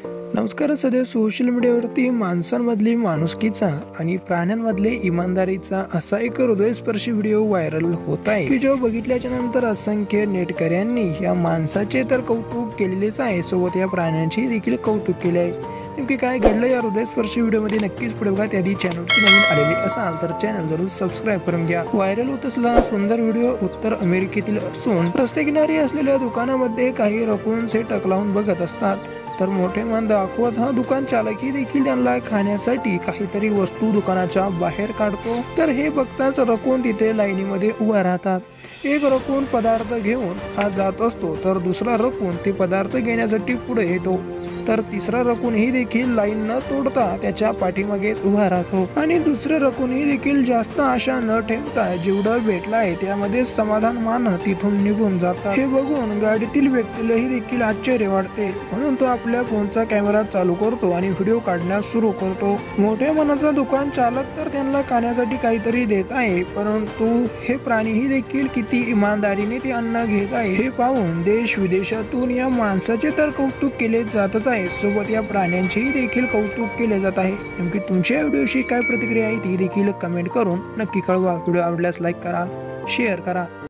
नमस्कार. सध्या सोशल मीडियावरती माणसांमधली माणुसकीचा आणि प्राण्यांमधले इमानदारीचा असा एक हृदयस्पर्शी व्हिडिओ व्हायरल होत आहे की जो बघितल्याच्या नंतर असंख्य नेटकऱ्यांनी या माणसाचे तर कौतुक केलेलेच आहे, सोबत या प्राण्यांचे देखील कौतुक केले आहे. नेमके काय घडलं या हृदयस्पर्शी व्हिडिओमध्ये नक्कीच पुढे बघा. त्याआधी चॅनलची नवीन आलेली असाल तर चॅनल जरूर सबस्क्राईब करून घ्या. व्हायरल होत असलेला सुंदर व्हिडिओ उत्तर अमेरिकेतील असून रस्ते किनारी असलेल्या दुकानामध्ये काही रकून टक लावून बघत असतात, तर मोठे मन दाखवत हा दुकान चालकही देखील त्यांना खाण्यासाठी काहीतरी वस्तू दुकानाच्या बाहेर काढतो. तर हे बघताच रकून तिथे लाईनीमध्ये उभा राहतात. एक रकून पदार्थ घेऊन हा जात असतो, तर दुसरा रकून ते पदार्थ घेण्यासाठी पुढे येतो, तर तिसरा रकूनही देखील लाईन न तोडता त्याच्या पाठीमागे उभा राहतो आणि दुसरे रकूनही देखील जास्त आशा न ठेवता जेवढं भेटलं आहे त्यामध्ये समाधान मानत तिथून निघून जातात. हे बघून गाडीतील व्यक्तीलाही देखील आश्चर्य वाटते, म्हणून तो आपल्या फोनचा कॅमेरा चालू करतो आणि व्हिडिओ काढण्यास सुरू करतो. मोठ्या मनाचा दुकान चालक तर त्यांना खाण्यासाठी काहीतरी देत आहे, परंतु हे प्राणीही देखील किती इमानदारीने ते अन्न घेत आहे हे पाहून देश विदेशातून या माणसाचे तर कौतुक केले जातच आहे, सोबत या प्राण्यांचेही देखील कौतुक केले जात आहे. नेमकी तुमच्या व्हिडिओशी काय प्रतिक्रिया आहे ती देखील कमेंट करून नक्की कळवा. व्हिडिओ आवडल्यास लाईक करा, शेअर करा.